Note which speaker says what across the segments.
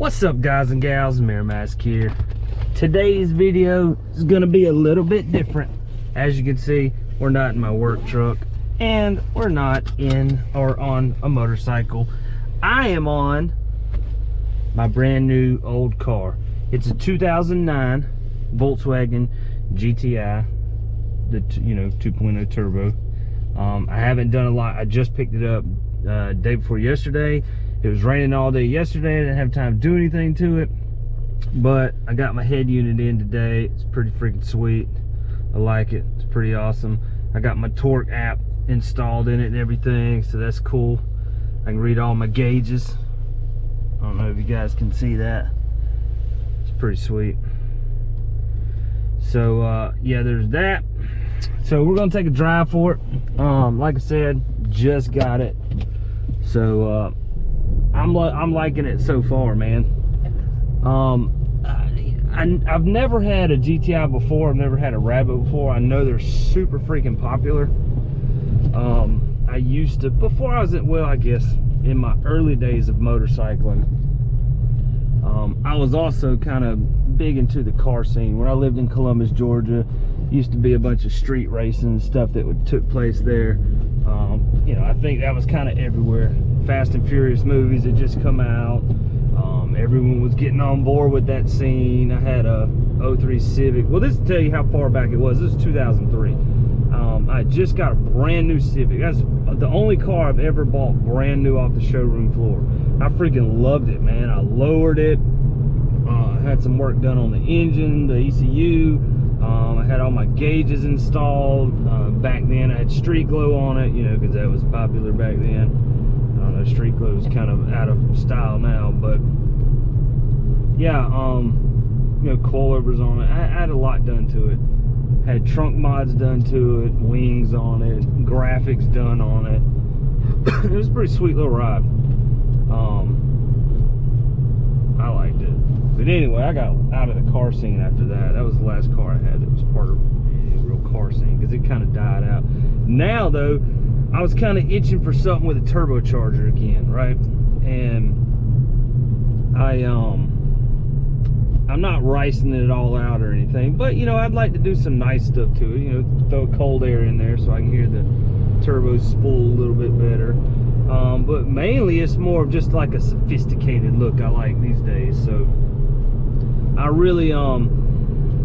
Speaker 1: What's up, guys and gals? Miramask here. Today's video is gonna be a little bit different. As you can see, we're not in my work truck and we're not in or on a motorcycle. I am on my brand new old car. It's a 2009 Volkswagen GTI, the 2.0 turbo. I haven't done a lot. I just picked it up day before yesterday. It was raining all day yesterday. I didn't have time to do anything to it, but I got my head unit in today. It's pretty freaking sweet. I like it. It's pretty awesome. I got my torque app installed in it and everything, so that's cool. I can read all my gauges. I don't know if you guys can see that. It's pretty sweet. So yeah, there's that. So we're gonna take a drive for it. Like I said, just got it. So I'm liking it so far, man. I've never had a GTI before. I've never had a Rabbit before. I know they're super freaking popular. I used to, before I was I guess in my early days of motorcycling, I was also kind of big into the car scene. When I lived in Columbus, Georgia, used to be a bunch of street racing and stuff that took place there. I think that was kind of everywhere. Fast and Furious movies had just come out. Everyone was getting on board with that scene. I had a 03 Civic. Well, this will tell you how far back it was. This is 2003. I just got a brand new Civic. That's the only car I've ever bought brand new off the showroom floor. I freaking loved it, man. I lowered it. Had some work done on the engine, the ECU. I had all my gauges installed. Back then I had street glow on it, because that was popular back then. I don't know, street glow is kind of out of style now, but yeah, coilovers on it. I had a lot done to it. Had trunk mods done to it, wings on it, graphics done on it. It was a pretty sweet little ride. I liked it. But anyway, I got out of the car scene after that. That was the last car I had that was part of a real car scene, because it kind of died out. Now though, I was kind of itching for something with a turbocharger again, right? And I'm not ricing it all out or anything, but I'd like to do some nice stuff to it. Throw cold air in there so I can hear the turbo spool a little bit better. But mainly it's more of just like a sophisticated look I like these days. So I really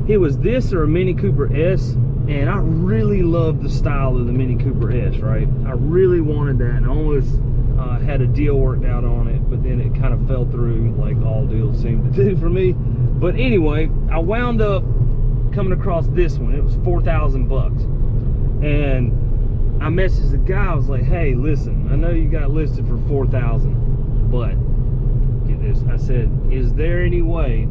Speaker 1: it was this or a Mini Cooper S, and I really loved the style of the Mini Cooper S, right? I really wanted that, and I almost had a deal worked out on it, but then it kind of fell through, like all deals seem to do for me. But anyway, I wound up coming across this one. It was 4,000 bucks, and I messaged the guy. I was like, hey, listen, I know you got listed for 4,000, but get this. I said, is there any way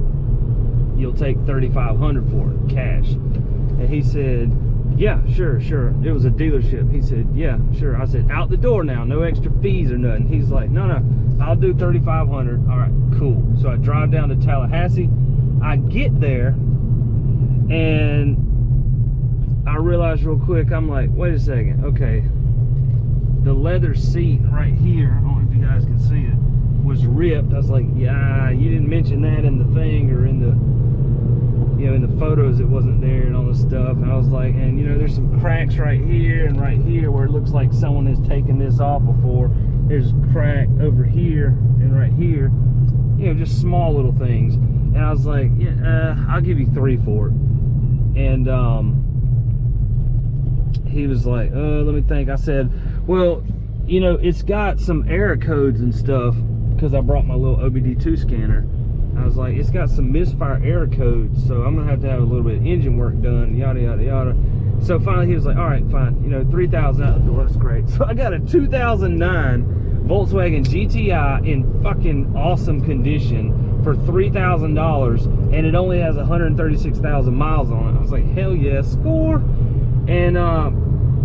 Speaker 1: you'll take 3,500 for it, cash? And he said, yeah, sure. It was a dealership. He said, yeah, sure. I said, out the door now, no extra fees or nothing. He's like, no, I'll do 3,500. All right, cool. So I drive down to Tallahassee. I get there, and I realized real quick, I'm like, wait a second, okay, the leather seat right here, I don't know if you guys can see it, was ripped. I was like, yeah, you didn't mention that in the thing, or in the, in the photos it wasn't there and all this stuff. And I was like, and there's some cracks right here and right here where it looks like someone has taken this off before. There's a crack over here and right here, just small little things. And I was like, yeah, I'll give you 3 for it. And he was like, let me think. I said, well, it's got some error codes and stuff, because I brought my little OBD2 scanner. I was like, it's got some misfire error codes, so I'm gonna have to have a little bit of engine work done, yada yada yada. So finally he was like, all right, fine, 3,000 out the door, that's great. So I got a 2009 Volkswagen GTI in fucking awesome condition for $3,000, and it only has 136,000 miles on it. I was like, hell yeah, score. And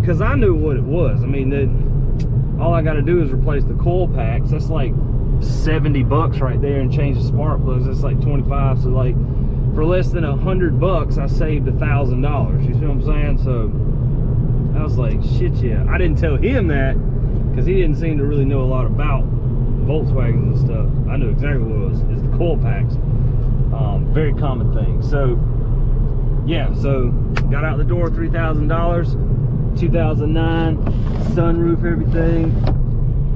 Speaker 1: because I knew what it was. I mean, all I got to do is replace the coil packs. That's like 70 bucks right there, and change the spark plugs. That's like 25. So like for less than 100 bucks, I saved $1,000. You see what I'm saying? So I was like, shit, yeah. I didn't tell him that, because he didn't seem to really know a lot about Volkswagens and stuff, I knew exactly what it was. It's the coil packs. Very common thing. So yeah, so got out the door, $3,000, 2009, sunroof, everything.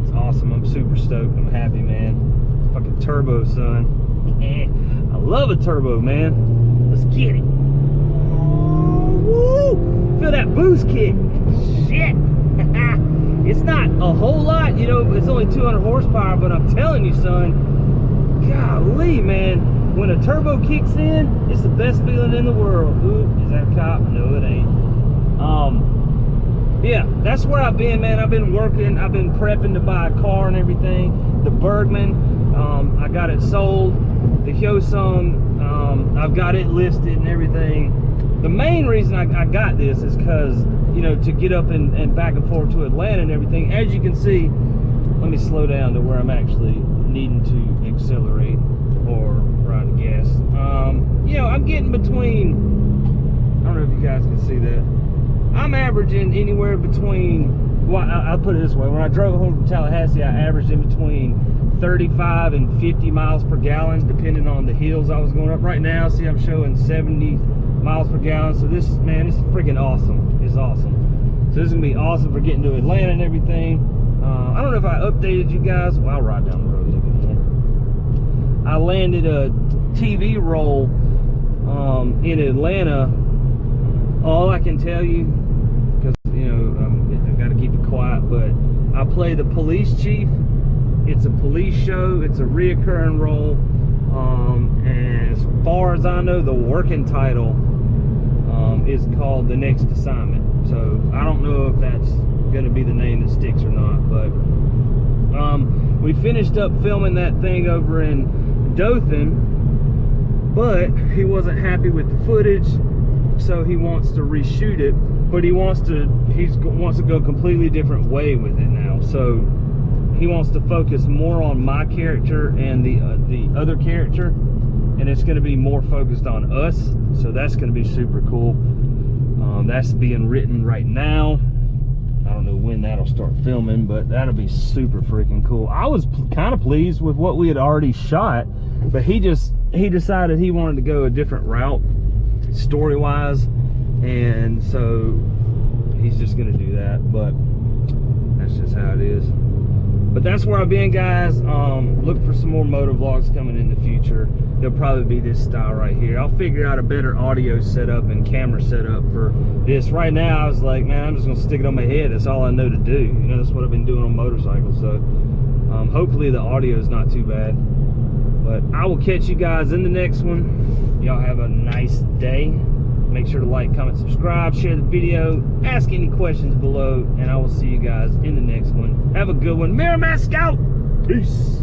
Speaker 1: It's awesome. I'm super stoked. I'm happy, man. Fucking turbo, son. I love a turbo, man. Let's get it. Woo! Feel that boost kick. Shit. It's not a whole lot, you know, it's only 200 horsepower, but I'm telling you, son, golly, man. When a turbo kicks in, it's the best feeling in the world. Ooh, is that a cop? No, it ain't. Yeah, that's where I've been, man. I've been working. I've been prepping to buy a car and everything. The Bergman, I got it sold. The Hyosung, I've got it listed and everything. The main reason I got this is because, you know, to get up and back and forth to Atlanta and everything. As you can see, let me slow down to where I'm actually needing to accelerate or ride a gas. You know, I'm getting between, I don't know if you guys can see that. I'm averaging anywhere between, well, I'll put it this way. When I drove home from Tallahassee, I averaged in between 35 and 50 miles per gallon, depending on the hills I was going up. Right now, see, I'm showing 70 miles per gallon. So this, man, it's freaking awesome. It's awesome. So this is gonna be awesome for getting to Atlanta and everything. I don't know if I updated you guys. Well, I'll ride down the road a little bit more. I landed a TV role in Atlanta. All I can tell you, because, you know, I've got to keep it quiet, but I play the police chief. It's a police show. It's a reoccurring role. And as far as I know, the working title is called The Next Assignment. So I don't know if that's going to be the name that sticks or not, but we finished up filming that thing over in Dothan, but he wasn't happy with the footage, so he wants to reshoot it, but he wants to go a completely different way with it now. So he wants to focus more on my character and the other character, and it's going to be more focused on us. So that's going to be super cool. That's being written right now. I don't know when that'll start filming, but that'll be super freaking cool. I was kind of pleased with what we had already shot, but he decided he wanted to go a different route story wise, and so he's just gonna do that. But that's just how it is. But that's where I've been, guys. Look for some more motovlogs coming in the future. They'll probably be this style right here. I'll figure out a better audio setup and camera setup for this. Right now, I was like, man, I'm just gonna stick it on my head. That's all I know to do. You know, that's what I've been doing on motorcycles. So hopefully the audio is not too bad. But I will catch you guys in the next one. Y'all have a nice day. Make sure to like, comment, subscribe, share the video, ask any questions below, and I will see you guys in the next one. Have a good one. Merrimack Scout! Peace!